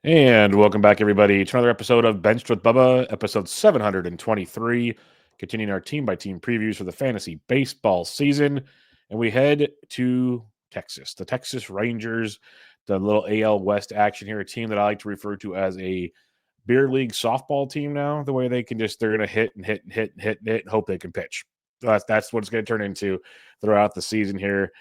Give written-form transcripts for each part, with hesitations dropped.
And welcome back, everybody, to another episode of Benched with Bubba, episode 723, continuing our team by team previews for the fantasy baseball season. And we head to Texas, the Texas Rangers, the little AL West action here, a team that I like to refer to as a beer league softball team now, the way they're going to hit and hit and hit and hit and hit and hope they can pitch. That's what it's going to turn into throughout the season here.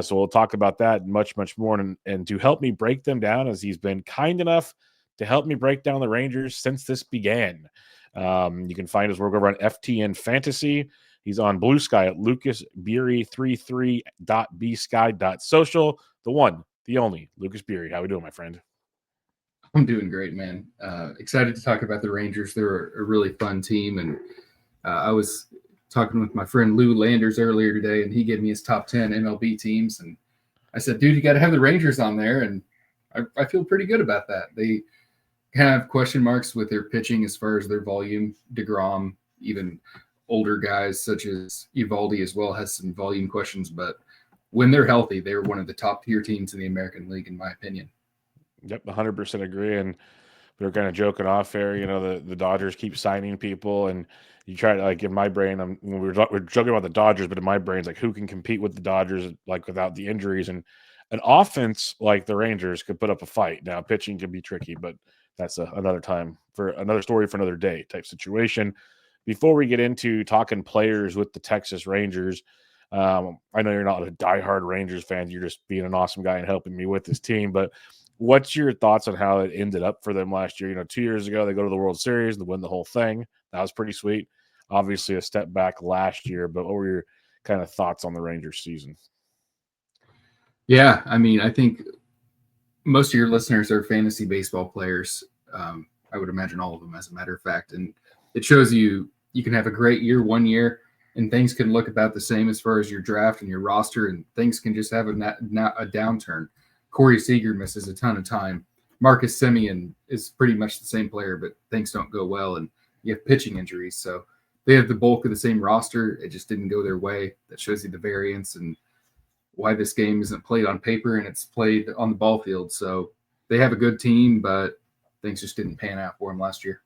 So we'll talk about that and much, much more. And to help me break them down, as he's been kind enough to help me break down the Rangers since this began. You can find his work over on FTN Fantasy. He's on Blue Sky at Lucas Biery 33.bsky.social. The one, the only Lucas Biery. How we doing, my friend? I'm doing great, man. Excited to talk about the Rangers. They're a really fun team, and I was talking with my friend Lou Landers earlier today, and he gave me his top 10 MLB teams, and I said, "Dude, you got to have the Rangers on there," and I feel pretty good about that. They have question marks with their pitching as far as their volume. DeGrom, even older guys such as Evaldi as well, has some volume questions, but when they're healthy, they're one of the top tier teams in the American League, in my opinion. Yep, 100% agree. And we were kind of joking off there. The Dodgers keep signing people, and you try to, like, in my brain, we're joking about the Dodgers, but in my brain, it's like, who can compete with the Dodgers, like, without the injuries? And an offense like the Rangers could put up a fight. Now, pitching can be tricky, but that's another time for another story for another day type situation. Before we get into talking players with the Texas Rangers, I know you're not a diehard Rangers fan. You're just being an awesome guy and helping me with this team. But what's your thoughts on how it ended up for them last year? 2 years ago, they go to the World Series and win the whole thing. That was pretty sweet. Obviously, a step back last year, but what were your kind of thoughts on the Rangers season? Yeah, I mean, I think most of your listeners are fantasy baseball players. I would imagine all of them, as a matter of fact. And it shows you can have a great year one year, and things can look about the same as far as your draft and your roster, and things can just have a downturn. Corey Seager misses a ton of time. Marcus Semien is pretty much the same player, but things don't go well, and you have pitching injuries. So they have the bulk of the same roster. It just didn't go their way. That shows you the variance and why this game isn't played on paper and it's played on the ball field. So they have a good team, but things just didn't pan out for them last year.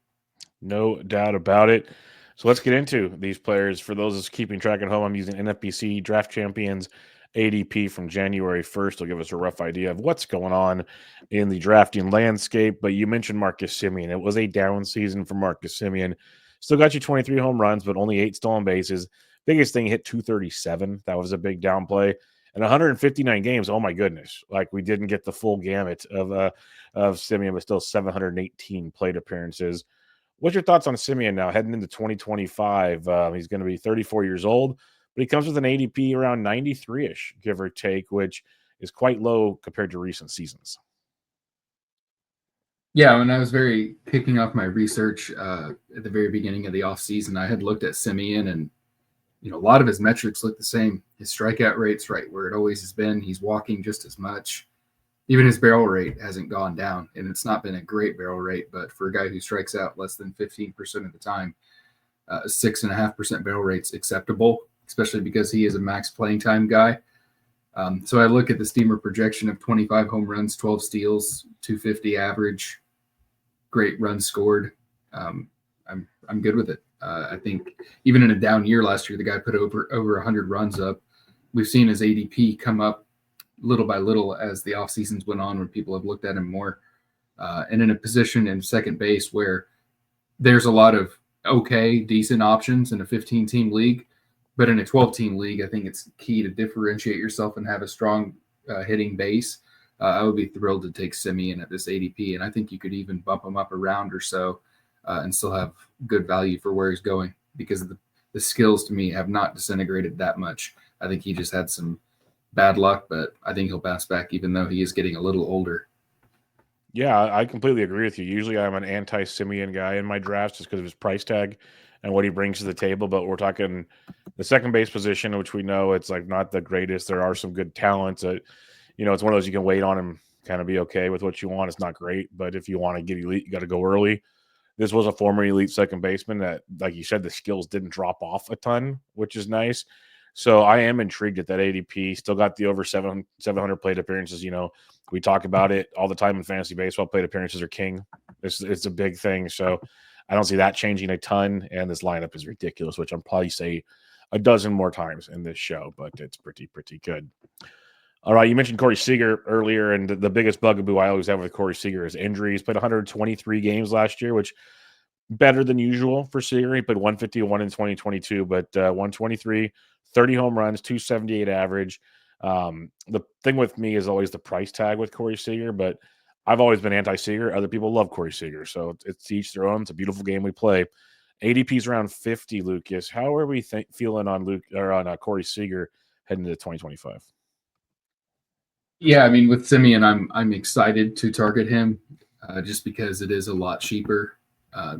No doubt about it. So let's get into these players. For those that's keeping track at home, I'm using NFBC Draft Champions ADP from January 1st. It'll give us a rough idea of what's going on in the drafting landscape. But you mentioned Marcus Semien. It was a down season for Marcus Semien. Still got you 23 home runs, but only 8 stolen bases. Biggest thing, hit 237. That was a big down play. And 159 games. Oh my goodness! Like, we didn't get the full gamut of Semien, but still 718 plate appearances. What's your thoughts on Semien now heading into 2025? He's going to be 34 years old, but he comes with an ADP around 93 ish, give or take, which is quite low compared to recent seasons. Yeah, when I was very kicking off my research at the very beginning of the offseason, I had looked at Simeon, and a lot of his metrics look the same. His strikeout rate's right where it always has been. He's walking just as much. Even his barrel rate hasn't gone down, and it's not been a great barrel rate, but for a guy who strikes out less than 15% of the time, 6.5% barrel rate's acceptable, especially because he is a max playing time guy. So I look at the Steamer projection of 25 home runs, 12 steals, 250 average, great runs scored. I'm good with it. I think even in a down year last year, the guy put over 100 runs up. We've seen his ADP come up little by little as the off seasons went on, when people have looked at him more, and in a position in second base where there's a lot of decent options in a 15-team league, but in a 12-team league, I think it's key to differentiate yourself and have a strong hitting base. I would be thrilled to take Semien at this ADP, and I think you could even bump him up a round or so and still have good value for where he's going, because the skills to me have not disintegrated that much. I think he just had some bad luck, but I think he'll bounce back even though he is getting a little older. Yeah, I completely agree with you. Usually I'm an anti Simeon guy in my drafts just because of his price tag and what he brings to the table. But we're talking the second base position, which we know it's like not the greatest. There are some good talents. It's one of those you can wait on and kind of be okay with what you want. It's not great, but if you want to get elite, you got to go early. This was a former elite second baseman that, like you said, the skills didn't drop off a ton, which is nice. So I am intrigued at that ADP. Still got the over 700 plate appearances. We talk about it all the time in fantasy baseball. Plate appearances are king. It's a big thing. So I don't see that changing a ton. And this lineup is ridiculous, which I'll probably say a dozen more times in this show, but it's pretty good. All right, you mentioned Corey Seager earlier, and the biggest bugaboo I always have with Corey Seager is injuries. Played 123 games last year, which better than usual for Seager. He played 151 in 2022, but 123, 30 home runs, 278 average. The thing with me is always the price tag with Corey Seager, but I've always been anti-Seager. Other people love Corey Seager, so it's each their own. It's a beautiful game we play. ADP's around 50, Lucas. How are we feeling on Corey Seager heading into 2025? Yeah, I mean, with Simeon, I'm excited to target him just because it is a lot cheaper.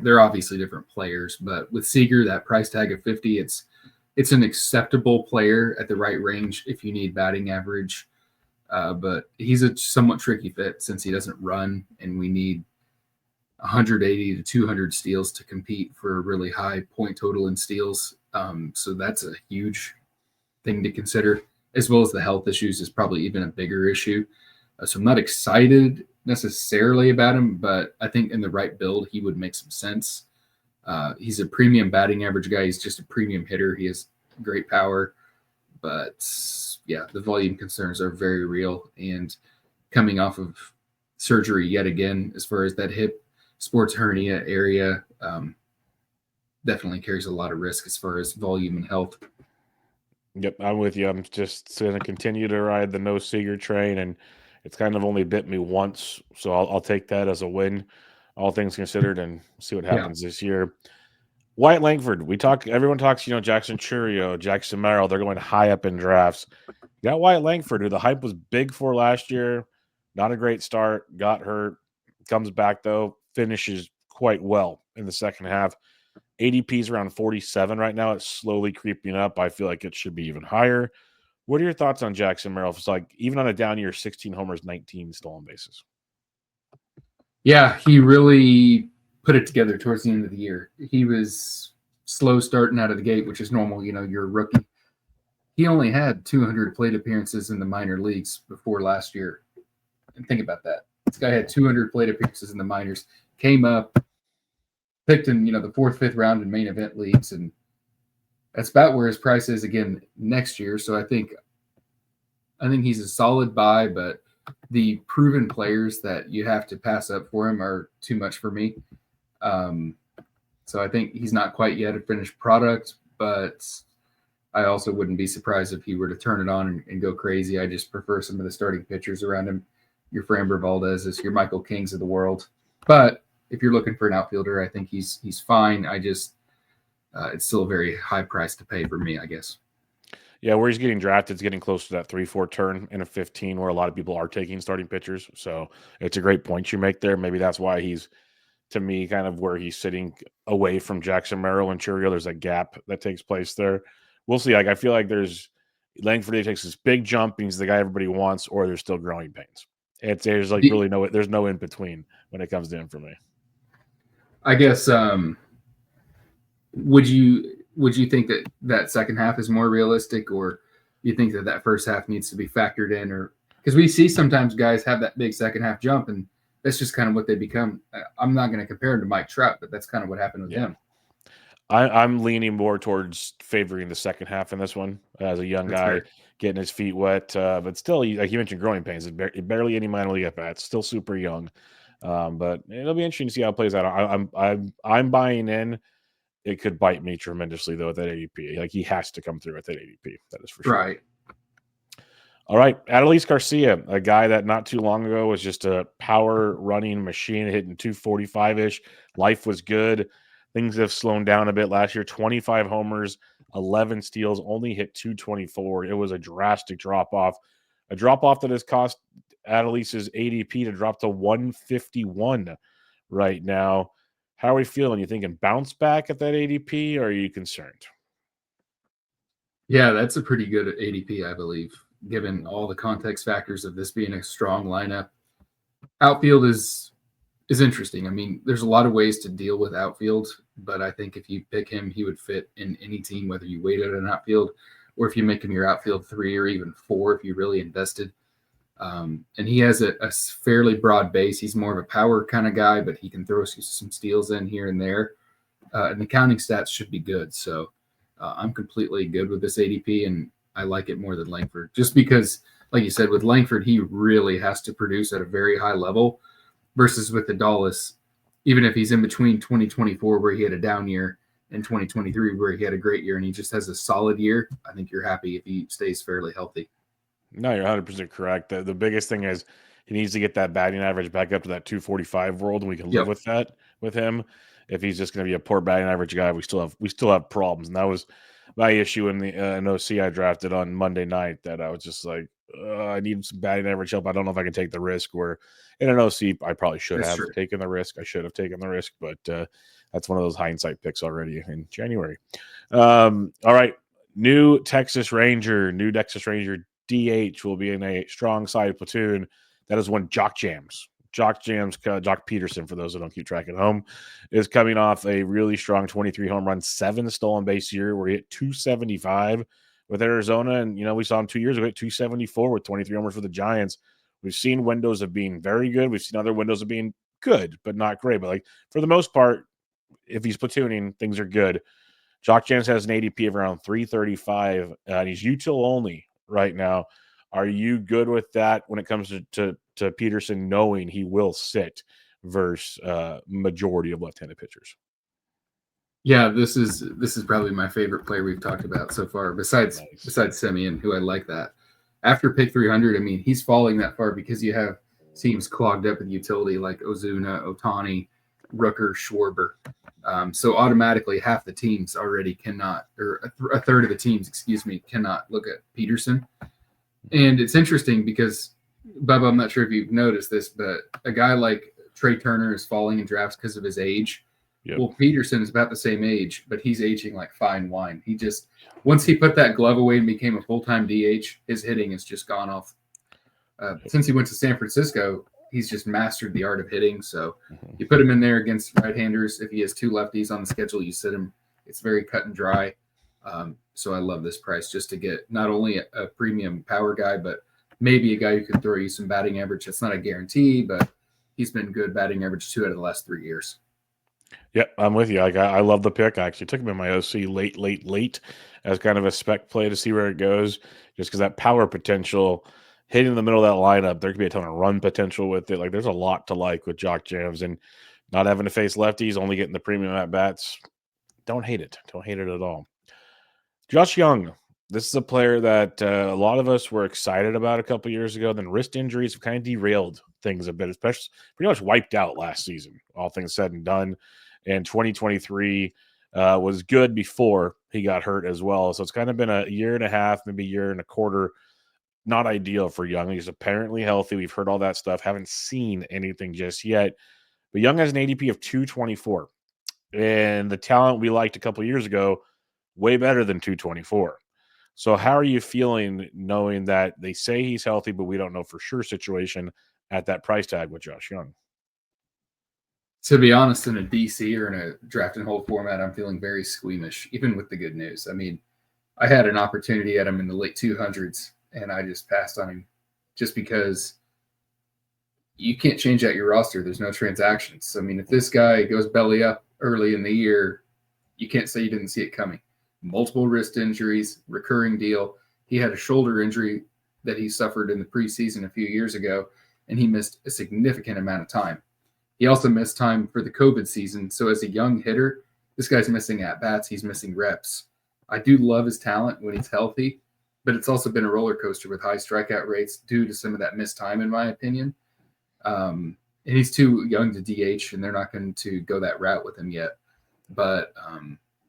They're obviously different players, but with Seager, that price tag of 50, it's an acceptable player at the right range if you need batting average. But he's a somewhat tricky fit since he doesn't run, and we need 180 to 200 steals to compete for a really high point total in steals. So that's a huge thing to consider, as well as the health issues is probably even a bigger issue. So I'm not excited necessarily about him, but I think in the right build, he would make some sense. He's a premium batting average guy. He's just a premium hitter. He has great power, but yeah, the volume concerns are very real. And coming off of surgery yet again, as far as that hip sports hernia area, definitely carries a lot of risk as far as volume and health. Yep, I'm with you. I'm just going to continue to ride the no Seager train, and it's kind of only bit me once, so I'll take that as a win, all things considered, and see what Yeah. happens this year. Wyatt Langford, everyone talks, Jackson Churio, Jackson Merrill, they're going high up in drafts. You got Wyatt Langford, who the hype was big for last year. Not a great start, got hurt, comes back though, finishes quite well in the second half. ADP is around 47 right now. It's slowly creeping up. I feel like it should be even higher. What are your thoughts on Jackson Merrill? It's like even on a down year, 16 homers, 19 stolen bases. Yeah, he really put it together towards the end of the year. He was slow starting out of the gate, which is normal. You're a rookie. He only had 200 plate appearances in the minor leagues before last year. And think about that. This guy had 200 plate appearances in the minors, came up, picked in the fourth, fifth round in main event leagues, and that's about where his price is again next year. So I think he's a solid buy, but the proven players that you have to pass up for him are too much for me. So I think he's not quite yet a finished product, but I also wouldn't be surprised if he were to turn it on and go crazy. I just prefer some of the starting pitchers around him. Your Framber Valdez's, your Michael Kings of the world. But if you're looking for an outfielder, I think he's fine. I just it's still a very high price to pay for me, I guess. Yeah, where he's getting drafted, it's getting close to that 3-4 turn in a 15 where a lot of people are taking starting pitchers. So it's a great point you make there. Maybe that's why he's, to me, kind of where he's sitting away from Jackson Merrill and Churio. There's a gap that takes place there. We'll see. I feel like Langford takes this big jump and he's the guy everybody wants, or there's still growing pains. There's no in between when it comes to him for me. I guess would you think that second half is more realistic, or you think that first half needs to be factored in? Or because we see sometimes guys have that big second half jump, and that's just kind of what they become. I'm not going to compare him to Mike Trout, but that's kind of what happened with him. I'm leaning more towards favoring the second half in this one as a young guy getting his feet wet, but still, like you mentioned, growing pains. Barely any minor league at bats. Still super young, but it'll be interesting to see how it plays out. I'm buying in. It could bite me tremendously though at that ADP. Like he has to come through at that ADP. That is for sure. Right. All right, Adolis Garcia, a guy that not too long ago was just a power running machine, hitting 245-ish. Life was good. Things have slowed down a bit last year. 25 homers, 11 steals, only hit 224. It was a drastic drop-off. A drop-off that has cost Adolis's ADP to drop to 151 right now. How are we feeling? You thinking bounce back at that ADP, or are you concerned? Yeah, that's a pretty good ADP, I believe, given all the context factors of this being a strong lineup. Outfield is interesting. I mean, there's a lot of ways to deal with outfield, but I think if you pick him, he would fit in any team, whether you waited an outfield or if you make him your outfield 3 or even 4 if you really invested. And he has a fairly broad base. He's more of a power kind of guy, but he can throw some steals in here and there. And the counting stats should be good. So I'm completely good with this ADP, and I like it more than Langford, just because, like you said, with Langford, he really has to produce at a very high level versus with Adalis, even if he's in between 2024 where he had a down year and 2023 where he had a great year and he just has a solid year, I think you're happy if he stays fairly healthy. No, you're 100% correct. The biggest thing is he needs to get that batting average back up to that 245 world, and we can live Yep. with that with him. If he's just going to be a poor batting average guy, we still have problems, and that was my issue in the an OC I drafted on Monday night. That I was just like, I need some batting average help. I don't know if I can take the risk. Where in an OC, I probably should That's have true. taken the risk. I should have taken the risk, but that's one of those hindsight picks already in January. All right, new Texas Ranger DH will be in a strong side platoon. That is one Jock Jams. Jock Peterson, for those that don't keep track at home, is coming off a really strong 23 home run, 7 stolen base year where he hit 275 with Arizona. And, we saw him 2 years ago at 274 with 23 homers for the Giants. We've seen windows of being very good. We've seen other windows of being good, but not great. But, for the most part, if he's platooning, things are good. Jock Jams has an ADP of around 335, and he's util only right now. Are you good with that when it comes to Peterson knowing he will sit versus majority of left-handed pitchers? Yeah, this is probably my favorite player we've talked about so far, besides Semien, who I like that. After pick 300, I mean, he's falling that far because you have teams clogged up with utility like Ozuna, Otani, Rooker, Schwarber. So automatically half the teams already cannot, or a third of the teams, cannot look at Peterson. And it's interesting because, Bubba, I'm not sure if you've noticed this, but a guy like Trey Turner is falling in drafts because of his age. Yep. Well, Peterson is about the same age, but he's aging like fine wine. He just, once he put that glove away and became a full-time DH, his hitting has just gone off. Since he went to San Francisco, he's just mastered the art of hitting. So you put him in there against right-handers. If he has 2 lefties on the schedule, you sit him. It's very cut and dry. So I love this price just to get not only a premium power guy, but maybe a guy who can throw you some batting average. That's not a guarantee, but he's been good batting average 2 out of the last 3 years. Yep, I'm with you. I love the pick. I actually took him in my OC late as kind of a spec play to see where it goes, just because that power potential hitting in the middle of that lineup, there could be a ton of run potential with it. There's a lot to like with Jock Jams, and not having to face lefties, only getting the premium at bats. Don't hate it. Don't hate it at all. Josh Young. This is a player that a lot of us were excited about a couple years ago. Then wrist injuries have kind of derailed things a bit, especially pretty much wiped out last season, all things said and done. And 2023 was good before he got hurt as well. So it's kind of been a year and a half, maybe a year and a quarter. Not ideal for Young. He's apparently healthy. We've heard all that stuff. Haven't seen anything just yet. But Young has an ADP of 224. And the talent we liked a couple years ago, way better than 224. So how are you feeling knowing that they say he's healthy, but we don't know for sure situation at that price tag with Josh Young? To be honest, in a DC or in a draft and hold format, I'm feeling very squeamish, even with the good news. I mean, I had an opportunity at him in the late 200s, and I just passed on him just because you can't change out your roster. There's no transactions. So, I mean, if this guy goes belly up early in the year, you can't say you didn't see it coming. Multiple wrist injuries, recurring deal. He had a shoulder injury that he suffered in the preseason a few years ago, and he missed a significant amount of time. He also missed time for the COVID season. So as a young hitter, this guy's missing at-bats. He's missing reps. I do love his talent when he's healthy, but it's also been a roller coaster with high strikeout rates due to some of that missed time, in my opinion. And he's too young to DH, and they're not going to go that route with him yet. But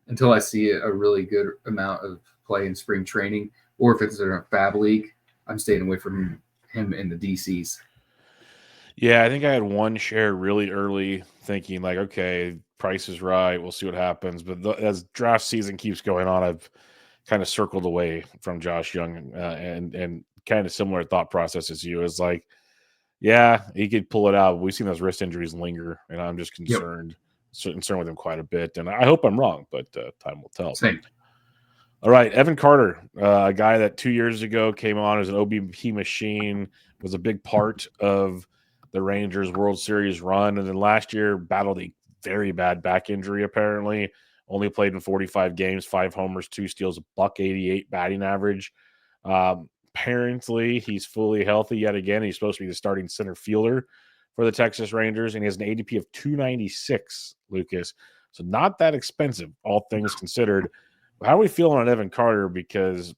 until I see a really good amount of play in spring training, or if it's in a fab league, I'm staying away from him in the DCs. Yeah, I think I had one share really early thinking okay, price is right. We'll see what happens. But as draft season keeps going on, I've kind of circled away from Josh Young and kind of similar thought process as you. Is yeah, he could pull it out. We've seen those wrist injuries linger, and I'm just concerned with him quite a bit. And I hope I'm wrong, but time will tell. Same. All right, Evan Carter, a guy that 2 years ago came on as an OBP machine, was a big part of the Rangers World Series run, and then last year battled a very bad back injury apparently. Only played in 45 games, 5 homers, 2 steals, a .188 batting average. Apparently, he's fully healthy yet again. He's supposed to be the starting center fielder for the Texas Rangers, and he has an ADP of 296, Lucas. So not that expensive, all things considered. How are we feeling on Evan Carter? Because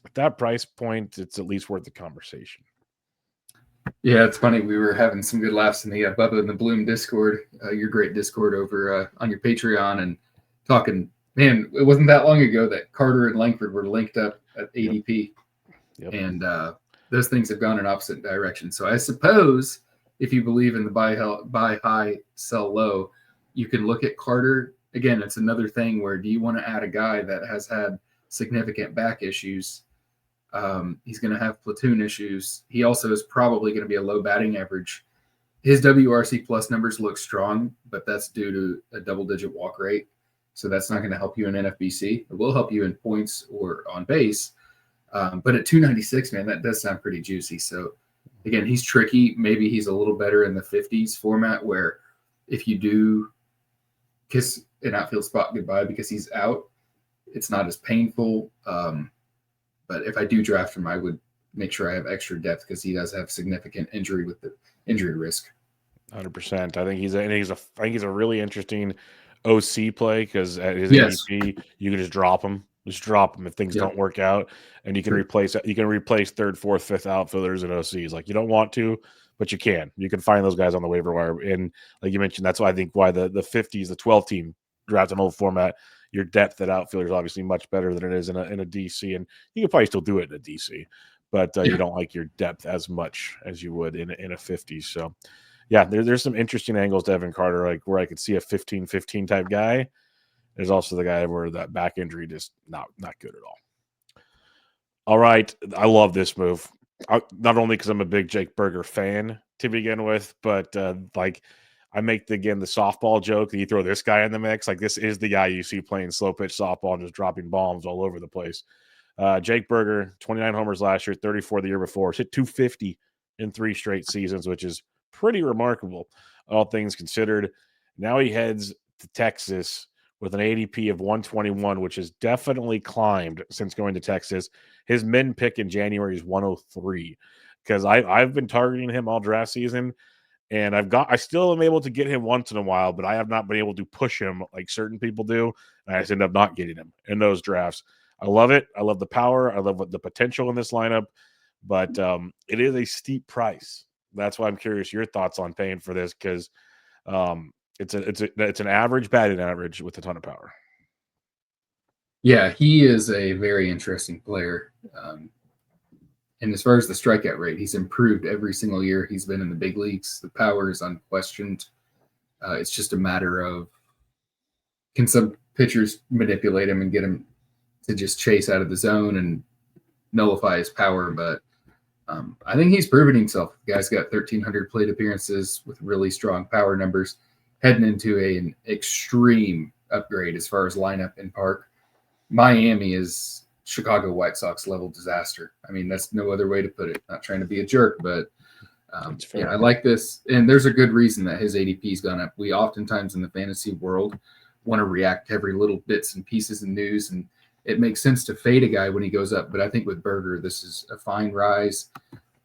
at that price point, it's at least worth the conversation. Yeah, it's funny. We were having some good laughs in the Bubba and the Bloom Discord, your great Discord over on your Patreon, and talking. Man, it wasn't that long ago that Carter and Langford were linked up at ADP, and those things have gone in opposite directions. So I suppose if you believe in the buy high, sell low, you can look at Carter. Again, it's another thing where do you want to add a guy that has had significant back issues? He's going to have platoon issues. He also is probably going to be a low batting average. His WRC plus numbers look strong, but that's due to a double-digit walk rate. So that's not going to help you in NFBC. It will help you in points or on base. But at 296, man, that does sound pretty juicy. So, again, he's tricky. Maybe he's a little better in the 50s format where if you do kiss an outfield spot goodbye because he's out, it's not as painful. But if I do draft him, I would make sure I have extra depth because he does have significant injury with the injury risk. 100%. I think he's a really interesting OC play because at his Yes. ADP, you can just drop him. Just drop him if things don't work out, and you can replace third, fourth, fifth outfielders and OCs. Like you don't want to, but you can. You can find those guys on the waiver wire, and like you mentioned, that's why I think why the 50s, the 12 team draft an old format. Your depth at outfielder is obviously much better than it is in a DC, and you can probably still do it in a DC, but you don't like your depth as much as you would in a 50s. So. Yeah, there's some interesting angles to Evan Carter, like where I could see a 15-15 type guy. There's also the guy where that back injury just not good at all. All right, I love this move. Not only because I'm a big Jake Berger fan to begin with, but like I make the softball joke that you throw this guy in the mix. Like this is the guy you see playing slow pitch softball and just dropping bombs all over the place. Jake Berger, 29 homers last year, 34 the year before, hit 250 in 3 straight seasons, which is pretty remarkable, all things considered. Now he heads to Texas with an ADP of 121, which has definitely climbed since going to Texas. His min pick in January is 103 because I've been targeting him all draft season, and I still am able to get him once in a while, but I have not been able to push him like certain people do, and I just end up not getting him in those drafts. I love it. I love the power. I love the potential in this lineup, but it is a steep price. That's why I'm curious your thoughts on paying for this because it's an average batting average with a ton of power. Yeah, he is a very interesting player. And as far as the strikeout rate, he's improved every single year he's been in the big leagues. The power is unquestioned. It's just a matter of can some pitchers manipulate him and get him to just chase out of the zone and nullify his power. But I think he's proven himself. The guy's got 1,300 plate appearances with really strong power numbers, heading into an extreme upgrade as far as lineup in park. Miami is Chicago White Sox level disaster. I mean, that's no other way to put it. Not trying to be a jerk, but yeah, I like this. And there's a good reason that his ADP's gone up. We oftentimes in the fantasy world want to react to every little bits and pieces and news, and it makes sense to fade a guy when he goes up. But I think with Berger, this is a fine rise.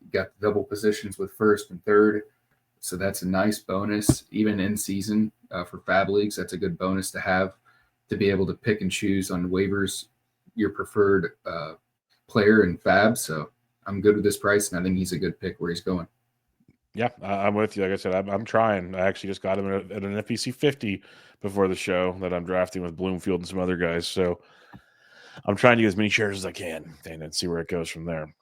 You've got the double positions with first and third. So that's a nice bonus, even in season for Fab Leagues. That's a good bonus to have to be able to pick and choose on waivers your preferred player in Fab. So I'm good with this price, and I think he's a good pick where he's going. Yeah, I'm with you. Like I said, I'm trying. I actually just got him at an FPC 50 before the show that I'm drafting with Bloomfield and some other guys. So I'm trying to get as many shares as I can and see where it goes from there.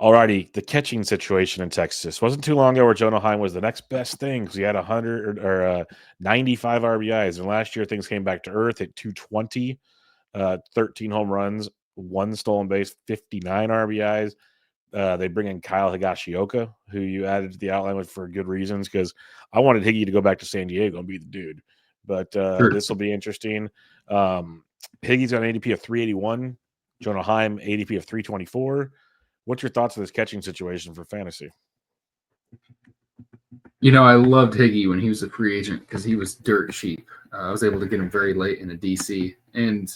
Alrighty, the catching situation in Texas wasn't too long ago where Jonah Heim was the next best thing because he had 100 or 95 RBIs, and last year things came back to earth at 220, 13 home runs, 1 stolen base, 59 RBIs. They bring in Kyle Higashioka, who you added to the outline with for good reasons because I wanted Higgy to go back to San Diego and be the dude. But Sure. this will be interesting. Higgy's got an ADP of 381. Jonah Heim, ADP of 324. What's your thoughts on this catching situation for fantasy? I loved Higgy when he was a free agent because he was dirt cheap. I was able to get him very late in a DC. And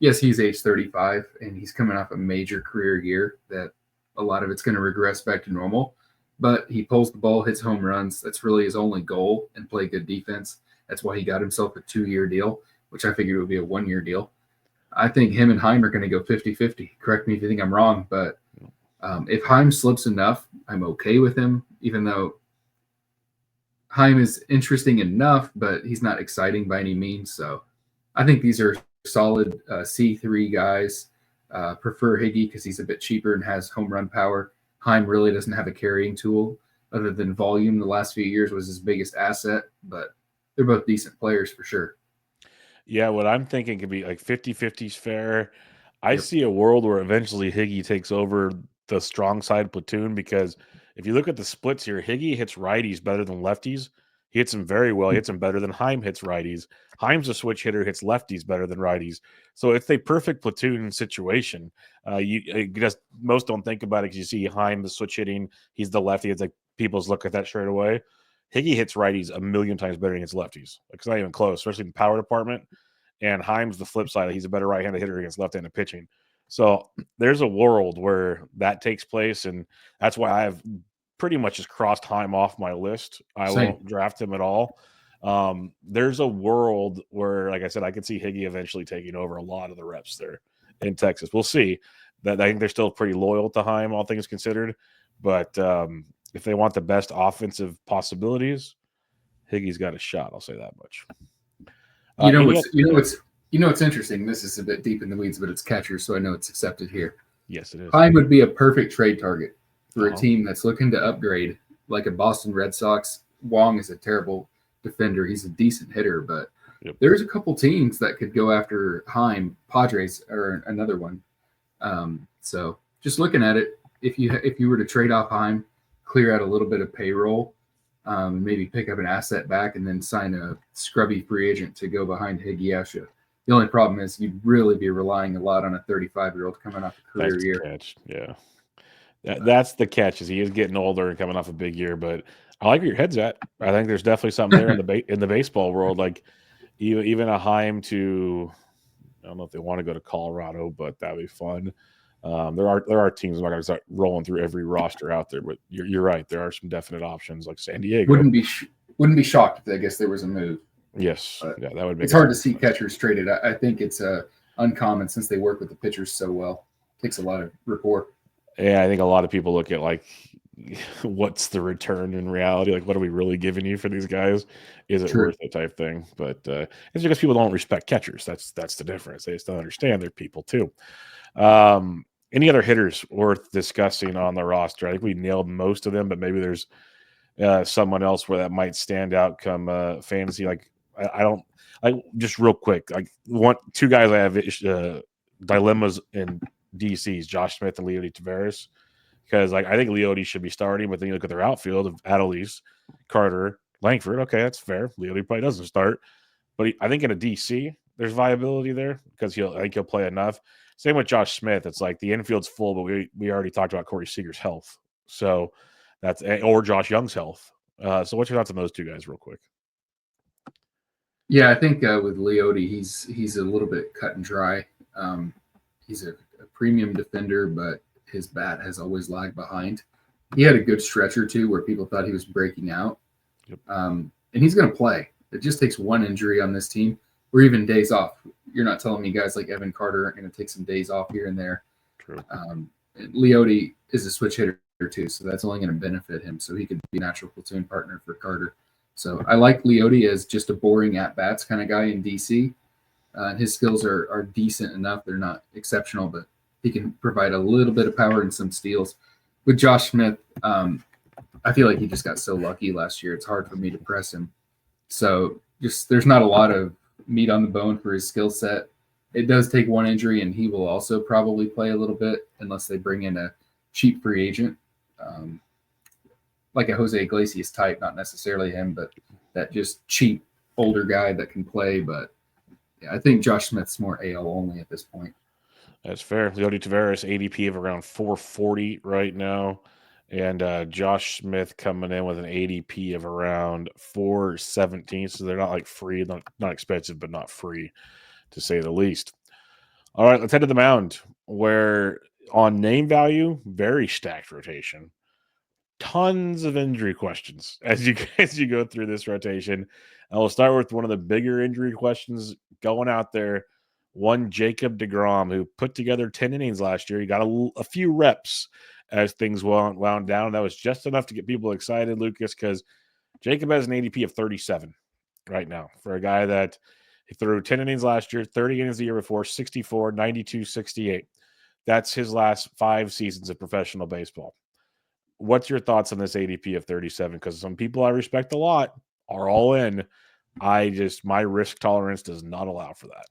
yes, he's age 35 and he's coming off a major career year that a lot of it's going to regress back to normal. But he pulls the ball, hits home runs. That's really his only goal, and play good defense. That's why he got himself a 2-year deal, which I figured would be a 1-year deal. I think him and Heim are going to go 50-50. Correct me if you think I'm wrong, but if Heim slips enough, I'm okay with him, even though Heim is interesting enough, but he's not exciting by any means. So I think these are solid C3 guys. Prefer Higgy because he's a bit cheaper and has home run power. Heim really doesn't have a carrying tool other than volume. The last few years was his biggest asset, but they're both decent players for sure. Yeah, what I'm thinking could be like 50-50 is fair. I Yep. see a world where eventually Higgy takes over the strong side platoon because if you look at the splits here, Higgy hits righties better than lefties. He hits them very well. He hits them better than Heim hits righties. Heim's a switch hitter, hits lefties better than righties. So it's a perfect platoon situation. Most don't think about it because you see Heim the switch hitting. He's the lefty. It's like people's look at that straight away. Higgy hits righties a million times better than hits lefties. Like, it's not even close, especially in the power department. And Heim's the flip side. He's a better right-handed hitter against left-handed pitching. So there's a world where that takes place, and that's why I have pretty much just crossed Heim off my list. I Same. won't draft him at all. There's a world where, like I said, I could see Higgy eventually taking over a lot of the reps there in Texas. We'll see. That I think they're still pretty loyal to Heim, all things considered. But if they want the best offensive possibilities, Higgy's got a shot. I'll say that much. You know Any what's other, you know what's you know what's interesting. This is a bit deep in the weeds, but it's catcher, so I know it's accepted here. yes, it is. Heim would be a perfect trade target for a Uh-huh. team that's looking to upgrade, like a Boston Red Sox. Wong is a terrible defender. He's a decent hitter, but Yep. there's a couple teams that could go after Heim. Padres are another one. So just looking at it, if you were to trade off Heim, clear out a little bit of payroll, maybe pick up an asset back, and then sign a scrubby free agent to go behind Higgyasha. The only problem is you'd really be relying a lot on a 35-year-old coming off a That's career the year. catch. Yeah. That's the catch is he is getting older and coming off a big year, but I like where your head's at. I think there's definitely something there in the baseball world. Like even a Heim to I don't know if they want to go to Colorado, but that'd be fun. There are teams. I'm not going to start rolling through every roster out there, but you're right. There are some definite options like San Diego. Wouldn't be shocked if I guess there was a move. Yes, But yeah, that would make it's hard to sense. see catchers traded. I think it's uncommon since they work with the pitchers so well. It takes a lot of rapport. Yeah, I think a lot of people look at like what's the return in reality? Like, what are we really giving you for these guys? Is it True. worth it type thing? But it's because people don't respect catchers. That's the difference. They just don't understand they're people too. Any other hitters worth discussing on the roster? I think we nailed most of them, but maybe there's someone else where that might stand out come fantasy. Like I don't like just real quick. Like two guys I have dilemmas in DCs: Josh Smith and Leody Taveras. Because like I think Leody should be starting, but then you look at their outfield of Adelise, Carter, Langford. Okay, that's fair. Leody probably doesn't start, but I think in a DC there's viability there because I think he'll play enough. Same with Josh Smith. It's like the infield's full, but we already talked about Corey Seager's health, so that's or Josh Young's health. So what's your thoughts on those two guys, real quick? Yeah, I think with Leote, he's a little bit cut and dry. He's a premium defender, but his bat has always lagged behind. He had a good stretch or two where people thought he was breaking out, Yep. And he's going to play. It just takes one injury on this team, or even days off. You're not telling me guys like Evan Carter are going to take some days off here and there. True. Leote is a switch hitter too, so that's only going to benefit him. So he could be a natural platoon partner for Carter. So I like Leote as just a boring at bats kind of guy in DC. His skills are decent enough. They're not exceptional, but he can provide a little bit of power and some steals. With Josh Smith, I feel like he just got so lucky last year. It's hard for me to press him. So just there's not a lot of meat on the bone for his skill set. It does take one injury, and he will also probably play a little bit unless they bring in a cheap free agent, like a Jose Iglesias type. Not necessarily him, but that just cheap older guy that can play. But Yeah, I think Josh Smith's more AL only at this point. That's fair. Leody Taveras, ADP of around 440 right now. And Josh Smith coming in with an ADP of around 417. So they're not like free, not expensive, but not free to say the least. All right, let's head to the mound where on name value, very stacked rotation. Tons of injury questions as you as you go through this rotation. And we'll start with one of the bigger injury questions going out there. One Jacob DeGrom, who put together 10 innings last year. He got a few reps as things wound down. That was just enough to get people excited, Lucas, because Jacob has an ADP of 37 right now for a guy that he threw 10 innings last year, 30 innings the year before, 64, 92, 68. That's his last 5 seasons of professional baseball. What's your thoughts on this ADP of 37? Because some people I respect a lot are all in. My risk tolerance does not allow for that.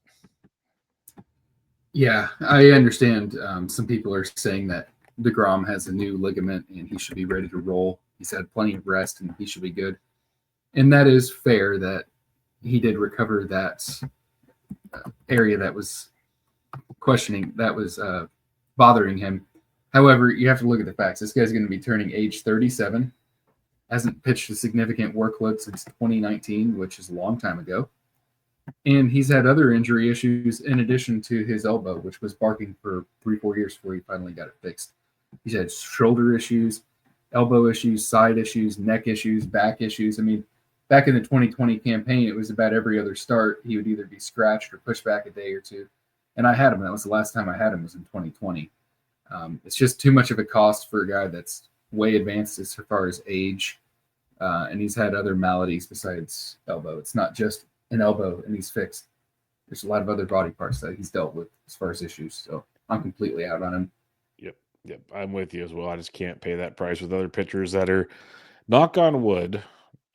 Yeah, I understand. Some people are saying that DeGrom has a new ligament and he should be ready to roll. He's had plenty of rest and he should be good. And that is fair that he did recover that area that was bothering him. However, you have to look at the facts. This guy's going to be turning age 37, hasn't pitched a significant workload since 2019, which is a long time ago. And he's had other injury issues in addition to his elbow, which was barking for 3-4 years before he finally got it fixed. He's had shoulder issues, elbow issues, side issues, neck issues, back issues. I mean, back in the 2020 campaign, it was about every other start he would either be scratched or pushed back a day or two. And I had him. That was the last time I had him, was in 2020. It's just too much of a cost for a guy that's way advanced as far as age. And he's had other maladies besides elbow. It's not just an elbow and he's fixed. There's a lot of other body parts that he's dealt with as far as issues. So I'm completely out on him. Yep. I'm with you as well. I just can't pay that price with other pitchers that are, knock on wood,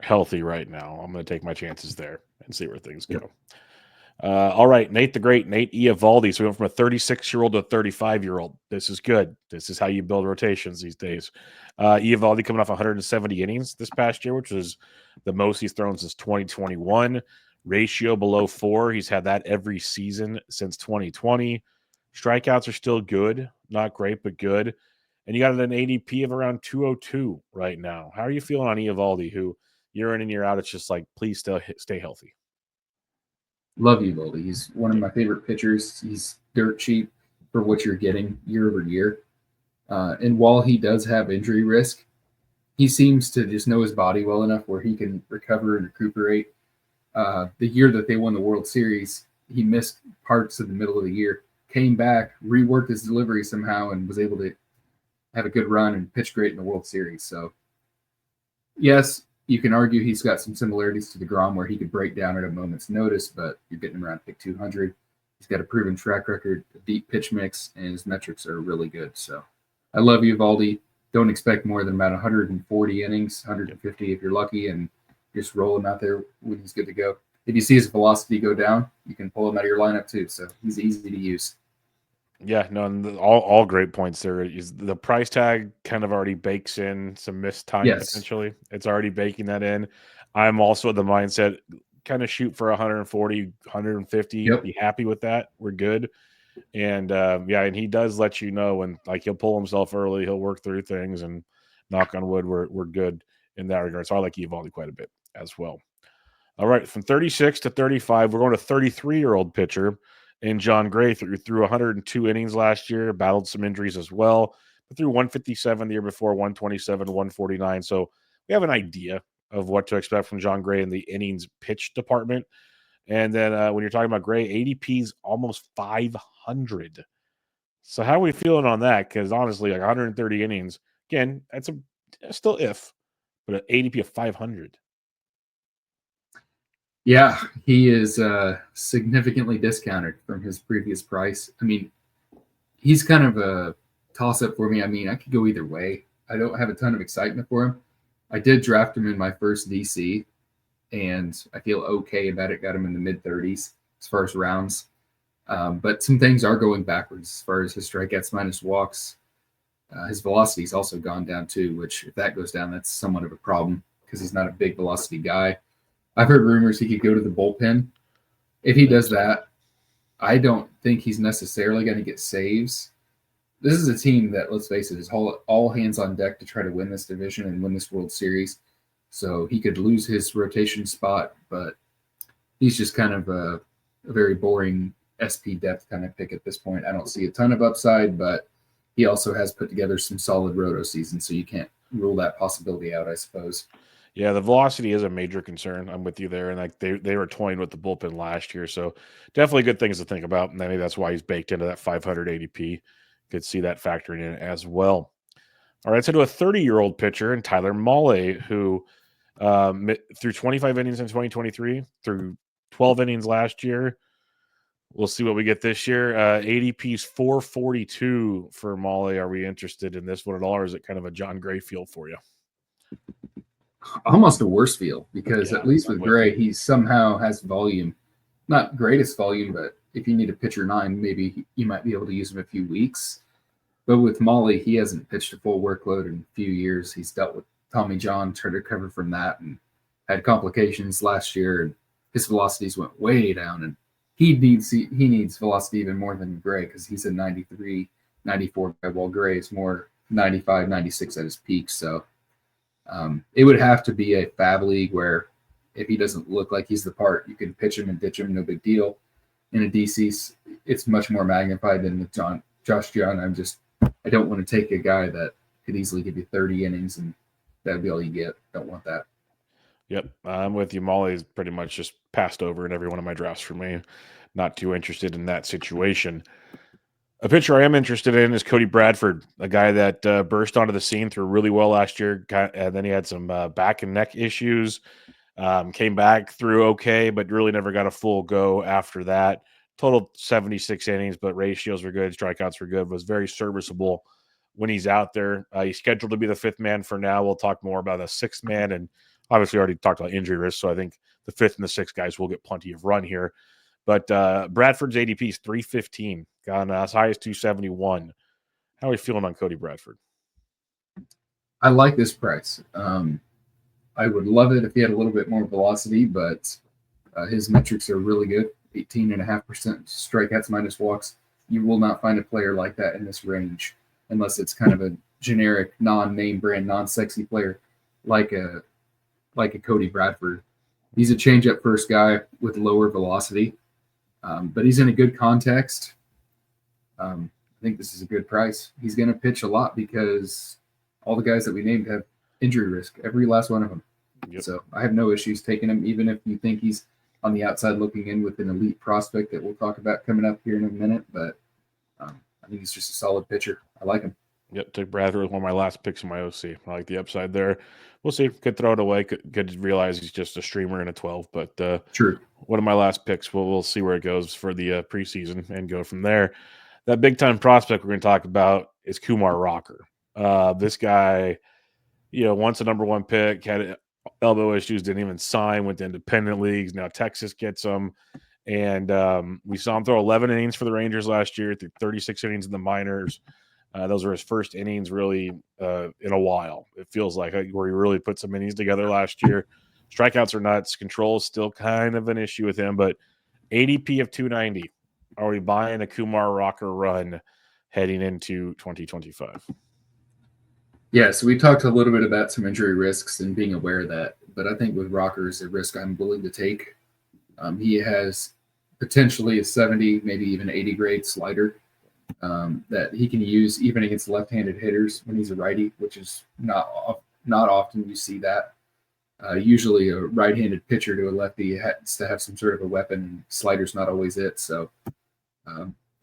healthy right now. I'm going to take my chances there and see where things go. Yep. All right, Nate the Great, Nate Eovaldi. So we went from a 36-year-old to a 35-year-old. This is good. This is how you build rotations these days. Eovaldi coming off 170 innings this past year, which is the most he's thrown since 2021. Ratio below 4. He's had that every season since 2020. Strikeouts are still good. Not great, but good. And you got an ADP of around 202 right now. How are you feeling on Eovaldi, who year in and year out, it's just like, please stay healthy? Love Eovaldi. He's one of my favorite pitchers. He's dirt cheap for what you're getting year over year. And while he does have injury risk, he seems to just know his body well enough where he can recover and recuperate. The year that they won the World Series, he missed parts of the middle of the year, came back, reworked his delivery somehow, and was able to have a good run and pitch great in the World Series. So, yes, you can argue he's got some similarities to DeGrom where he could break down at a moment's notice, but you're getting him around pick 200. He's got a proven track record, a deep pitch mix, and his metrics are really good. So I love Eovaldi. Don't expect more than about 140 innings, 150 if you're lucky, and just roll him out there when he's good to go. If you see his velocity go down, you can pull him out of your lineup too. So he's easy to use. Yeah, no, and all great points there. Is the price tag kind of already bakes in some missed time Yes. potentially? It's already baking that in. I'm also the mindset kind of shoot for 140, 150. Yep. Be happy with that. We're good. And and he does let you know when like he'll pull himself early, he'll work through things, and knock on wood, we're good in that regard. So I like Eovaldi quite a bit as well. All right, from 36 to 35, we're going to 33-year-old pitcher in John Gray threw 102 innings last year, battled some injuries as well, but threw 157 the year before, 127, 149. So we have an idea of what to expect from John Gray in the innings pitch department. And then when you're talking about Gray, ADP's almost 500. So how are we feeling on that? Because honestly, like 130 innings, again, that's still if, but an ADP of 500. Yeah, he is significantly discounted from his previous price. I mean, he's kind of a toss-up for me. I mean, I could go either way. I don't have a ton of excitement for him. I did draft him in my first DC, and I feel okay about it. Got him in the mid-30s as far as rounds. But some things are going backwards as far as his strikeouts minus walks. His velocity's also gone down too, which if that goes down, that's somewhat of a problem because he's not a big velocity guy. I've heard rumors he could go to the bullpen. If he does that, I don't think he's necessarily going to get saves. This is a team that, let's face it, is all hands on deck to try to win this division and win this World Series. So he could lose his rotation spot, but he's just kind of a very boring SP depth kind of pick at this point. I don't see a ton of upside, but he also has put together some solid roto seasons, so you can't rule that possibility out, I suppose. Yeah, the velocity is a major concern. I'm with you there, and like they were toying with the bullpen last year, so definitely good things to think about. And I think that's why he's baked into that 500 ADP. Could see that factoring in as well. All right, so to a 30-year-old pitcher and Tyler Mahle, who through 25 innings in 2023, through 12 innings last year. We'll see what we get this year. ADP's 442 for Mahle. Are we interested in this one at all, or is it kind of a John Gray feel for you? Almost a worse feel, because Yeah, at least with I'm with Gray, you. he somehow has volume. Not greatest volume, but if you need a pitcher 9, maybe you might be able to use him a few weeks. But with Mahle, he hasn't pitched a full workload in a few years. He's dealt with Tommy John, tried to recover from that, and had complications last year. And his velocities went way down. And he needs velocity even more than Gray, because he's a 93, 94 guy, while Gray is more 95, 96 at his peak. So it would have to be a fab league where if he doesn't look like he's the part, you can pitch him and ditch him, no big deal. In a DC, it's much more magnified than with Josh John. I don't want to take a guy that could easily give you 30 innings and that'd be all you get. Don't want that. Yep, I'm with you. Mahle's pretty much just passed over in every one of my drafts for me. Not too interested in that situation. A pitcher I am interested in is Cody Bradford, a guy that burst onto the scene through really well last year, and then he had some back and neck issues. Came back through okay, but really never got a full go after that. Total 76 innings, but ratios were good, strikeouts were good, was very serviceable when he's out there. He's scheduled to be the fifth man for now. We'll talk more about the sixth man, and obviously already talked about injury risk, so I think the fifth and the sixth guys will get plenty of run here. But Bradford's ADP is 315, gone as high as 271. How are you feeling on Cody Bradford? I like this price. I would love it if he had a little bit more velocity, but his metrics are really good. 18.5% strikeouts minus walks. You will not find a player like that in this range unless it's kind of a generic, non-name brand, non-sexy player like a Cody Bradford. He's a change-up first guy with lower velocity, but he's in a good context. I think this is a good price. He's going to pitch a lot because all the guys that we named have injury risk, every last one of them. Yep. So I have no issues taking him, even if you think he's on the outside looking in with an elite prospect that we'll talk about coming up here in a minute. But I think he's just a solid pitcher. I like him. Yep, took Bradford with one of my last picks in my OC. I like the upside there. We'll see. Could throw it away. Could realize he's just a streamer in a 12. But true. One of my last picks. We'll see where it goes for the preseason and go from there. That big time prospect we're going to talk about is Kumar Rocker. This guy, once a number one pick, had elbow issues, didn't even sign, went to independent leagues. Now Texas gets him. And we saw him throw 11 innings for the Rangers last year, through 36 innings in the minors. Those were his first innings really in a while. It feels like where he really put some innings together last year. Strikeouts are nuts. Control is still kind of an issue with him, but ADP of 290. Are we buying a Kumar Rocker run heading into 2025? Yeah, so we talked a little bit about some injury risks and being aware of that, but I think with Rocker is a risk I'm willing to take. He has potentially a 70, maybe even 80 grade slider that he can use even against left-handed hitters when he's a righty, which is not often you see that. Usually a right-handed pitcher to a lefty has to have some sort of a weapon, and slider's not always it. So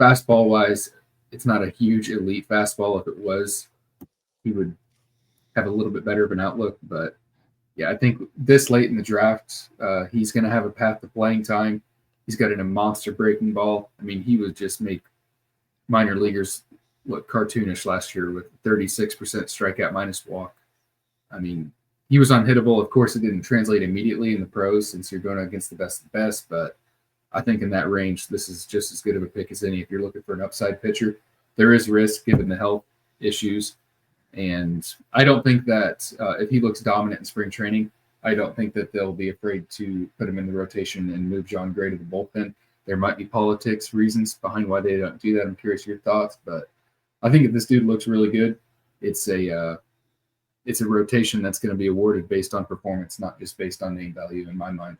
fastball-wise, it's not a huge elite fastball. If it was, he would have a little bit better of an outlook. But yeah, I think this late in the draft, he's going to have a path to playing time. He's got a monster breaking ball. I mean, he would just make minor leaguers look cartoonish last year with 36% strikeout minus walk. I mean, he was unhittable. Of course, it didn't translate immediately in the pros since you're going against the best, but I think in that range, this is just as good of a pick as any if you're looking for an upside pitcher. There is risk given the health issues, and I don't think that if he looks dominant in spring training, I don't think that they'll be afraid to put him in the rotation and move John Gray to the bullpen. There might be politics reasons behind why they don't do that. I'm curious your thoughts, but I think if this dude looks really good, it's a rotation that's going to be awarded based on performance, not just based on name value in my mind.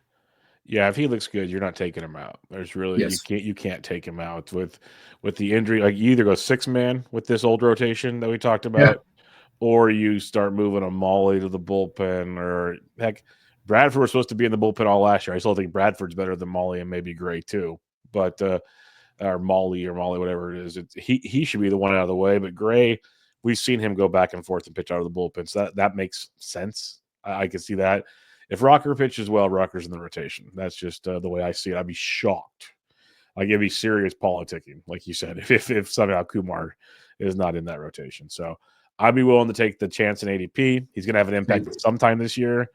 Yeah, if he looks good, you're not taking him out. There's really Yes. you can't take him out with the injury. Like you either go 6 man with this old rotation that we talked Yeah. about, or you start moving a Molly to the bullpen, or heck, Bradford was supposed to be in the bullpen all last year. I still think Bradford's better than Molly and maybe Gray too. But or Molly, whatever it is. He should be the one out of the way. But Gray, we've seen him go back and forth and pitch out of the bullpen, so that makes sense. I can see that. If Rocker pitches well, Rocker's in the rotation. That's just the way I see it. I'd be shocked. Like it'd be serious politicking, like you said, if somehow Kumar is not in that rotation. So I'd be willing to take the chance in ADP. He's going to have an impact sometime this year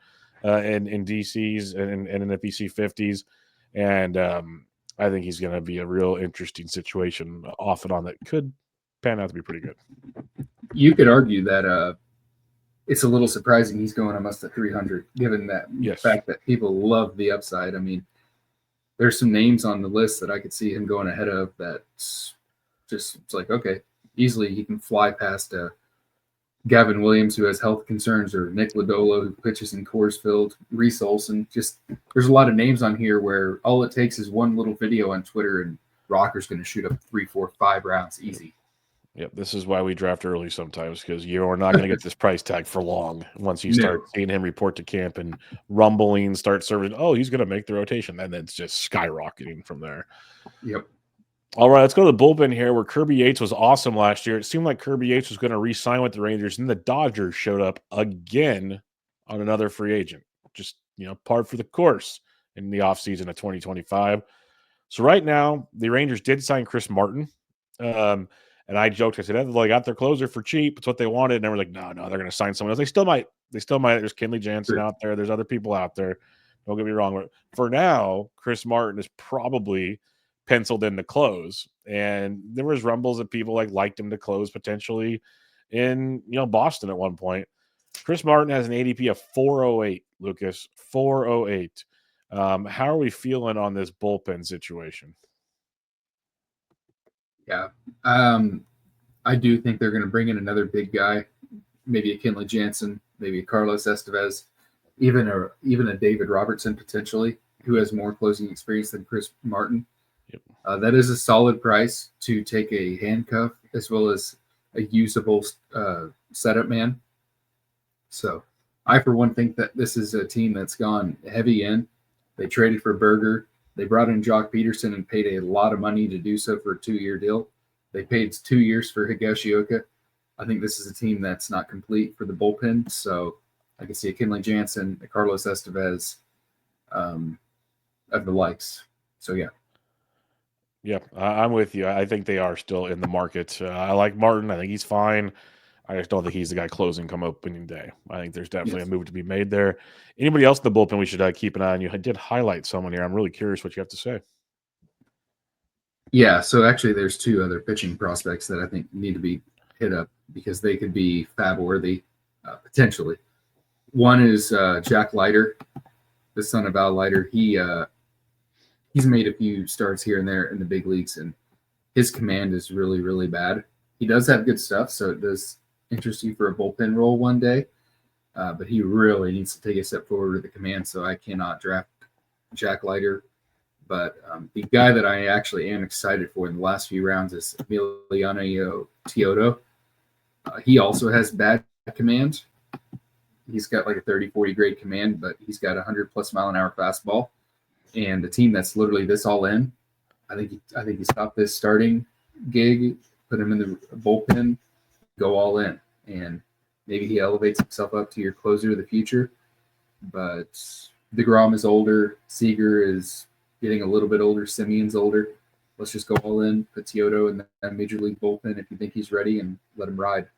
in DCs and in the PC 50s. And I think he's going to be a real interesting situation off and on that could pan out to be pretty good. You could argue that it's a little surprising he's going almost at 300, given that fact that people love the upside. I mean, there's some names on the list that I could see him going ahead of. That's just it's like okay, easily he can fly past Gavin Williams, who has health concerns, or Nick Lodolo, who pitches in Coors Field, Reese Olson. Just there's a lot of names on here where all it takes is one little video on Twitter and Rocker's going to shoot up 3, 4, 5 rounds easy. Yep, this is why we draft early sometimes, because you're not going to get this price tag for long once you start seeing him report to camp and rumbling, start serving. Oh, he's going to make the rotation, and then it's just skyrocketing from there. Yep. All right, let's go to the bullpen here, where Kirby Yates was awesome last year. It seemed like Kirby Yates was going to re-sign with the Rangers, and the Dodgers showed up again on another free agent. Just par for the course in the offseason of 2025. So right now, the Rangers did sign Chris Martin. And I joked, I said, they got their closer for cheap. It's what they wanted. And they were like, no, they're going to sign someone else. They still might. There's Kenley Jansen out there. There's other people out there. Don't get me wrong. But for now, Chris Martin is probably penciled in to close. And there was rumbles that people liked him to close potentially in Boston at one point. Chris Martin has an ADP of 408, Lucas. 408. How are we feeling on this bullpen situation? Yeah. I do think they're going to bring in another big guy, maybe a Kenley Jansen, maybe a Carlos Estevez, even a David Robertson potentially, who has more closing experience than Chris Martin. Yep. That is a solid price to take a handcuff as well as a usable setup man. So I, for one, think that this is a team that's gone heavy in. They traded for Berger. They brought in Jock Peterson and paid a lot of money to do so for a 2-year deal. They paid 2 years for Higashioka. I think this is a team that's not complete for the bullpen. So I can see a Kenley Jansen, a Carlos Estevez, of the likes. So, yeah. Yeah, I'm with you. I think they are still in the market. I like Martin. I think he's fine. I just don't think he's the guy closing come opening day. I think there's definitely a move to be made there. Anybody else in the bullpen we should keep an eye on? You did highlight someone here. I'm really curious what you have to say. Yeah, so actually there's 2 other pitching prospects that I think need to be hit up because they could be fab-worthy potentially. One is Jack Leiter, the son of Al Leiter. He's made a few starts here and there in the big leagues, and his command is really, really bad. He does have good stuff, so it does interest you for a bullpen role one day, but he really needs to take a step forward with the command, so I cannot draft Jack Leiter. But the guy that I actually am excited for in the last few rounds is Emiliano Teodo. He also has bad command. He's got like a 30-40 grade command, but he's got 100+ mile an hour fastball. And the team that's literally this all in, I think he stopped this starting gig, put him in the bullpen, go all in, and maybe he elevates himself up to your closer of the future. But DeGrom is older, Seager is getting a little bit older, Simeon's older. Let's just go all in, put Teodo in that major league bullpen if you think he's ready, and let him ride.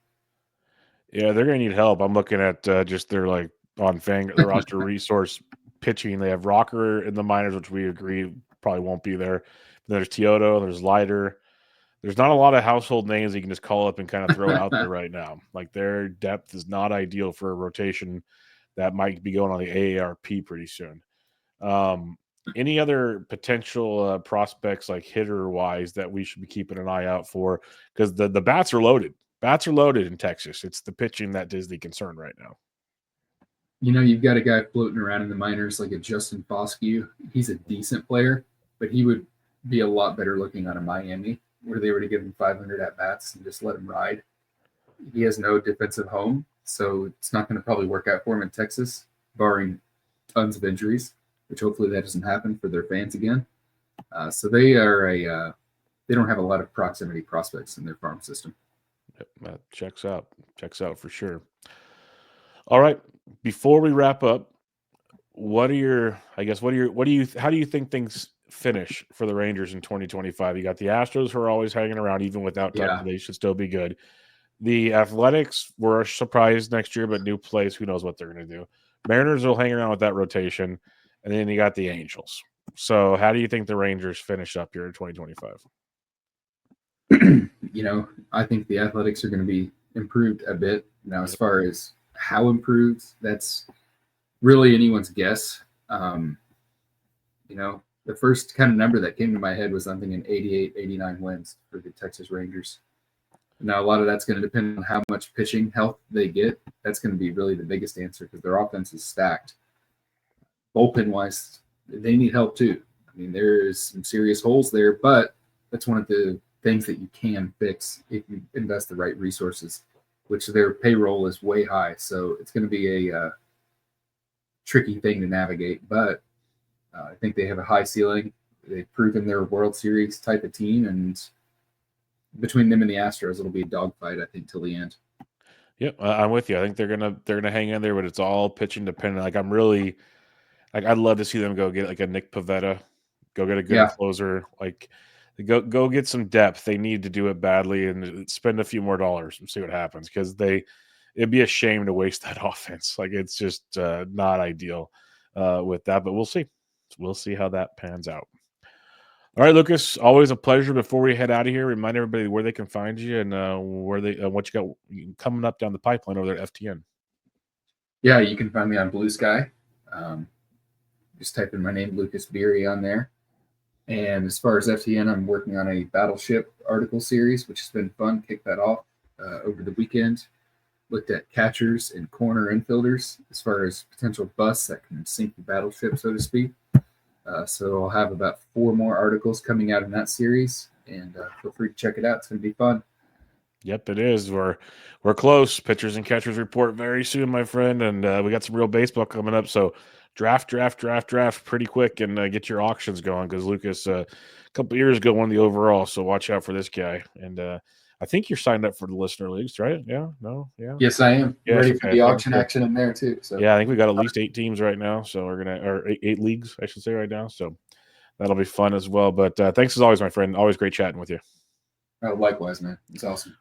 Yeah, they're going to need help. I'm looking at just their on the roster resource pitching. They have Rocker in the minors, which we agree probably won't be there. There's Teodo, there's Leiter. There's not a lot of household names you can just call up and kind of throw out there right now. Like their depth is not ideal for a rotation that might be going on the AARP pretty soon. Any other potential prospects, like hitter wise, that we should be keeping an eye out for? Because the bats are loaded. Bats are loaded in Texas. It's the pitching that is the concern right now. You've got a guy floating around in the minors like a Justin Foscue. He's a decent player, but he would be a lot better looking on a Miami where they were to give him 500 at bats and just let him ride. He has no defensive home, so it's not going to probably work out for him in Texas, barring tons of injuries, which hopefully that doesn't happen for their fans again. So they don't have a lot of proximity prospects in their farm system. Yep, that checks out. Checks out for sure. All right. Before we wrap up, how do you think things finish for the Rangers in 2025? You got the Astros, who are always hanging around, even without Tucker. Yeah. They should still be good. The Athletics were a surprise next year, but new place, who knows what they're going to do. Mariners will hang around with that rotation, and then you got the Angels. So how do you think the Rangers finish up here in 2025? I think the Athletics are going to be improved a bit. Now, as far as how improved, that's really anyone's guess. The first kind of number that came to my head was something in 88, 89 wins for the Texas Rangers. Now, a lot of that's going to depend on how much pitching health they get. That's going to be really the biggest answer because their offense is stacked. Bullpen-wise, they need help too. I mean, there's some serious holes there, but that's one of the things that you can fix if you invest the right resources, which their payroll is way high. So it's going to be a tricky thing to navigate, but I think they have a high ceiling. They've proven they're a World Series type of team, and between them and the Astros, it'll be a dogfight, I think, till the end. Yep, I'm with you. I think they're gonna hang in there, but it's all pitching dependent. I'd love to see them go get like a Nick Pivetta, go get a good closer. Like, go get some depth. They need to do it badly and spend a few more dollars and see what happens, because it'd be a shame to waste that offense. Like, it's just not ideal with that, but we'll see. We'll see how that pans out. All right, Lucas, always a pleasure. Before we head out of here, remind everybody where they can find you and what you got coming up down the pipeline over there at FTN. Yeah, you can find me on Blue Sky. Just type in my name, Lucas Biery, on there. And as far as FTN, I'm working on a Battleship article series, which has been fun. Kicked that off over the weekend. Looked at catchers and corner infielders as far as potential busts that can sink the battleship, so to speak. So I'll have about 4 more articles coming out in that series, and feel free to check it out. It's going to be fun. Yep, it is. We're close. Pitchers and catchers report very soon, my friend, and we got some real baseball coming up. So draft pretty quick and get your auctions going, because Lucas a couple years ago won the overall. So watch out for this guy. And I think you're signed up for the listener leagues, right? Yeah, no, yeah. Yes, I am. Yes, Ready for the auction action in there too. So yeah, I think we got at least 8 teams right now. So we're or eight leagues, I should say, right now. So that'll be fun as well. But thanks as always, my friend. Always great chatting with you. Likewise, man. It's awesome.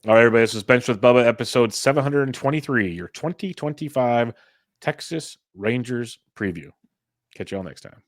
All right, everybody. This is Bench with Bubba, episode 723, your 2025 Texas Rangers preview. Catch y'all next time.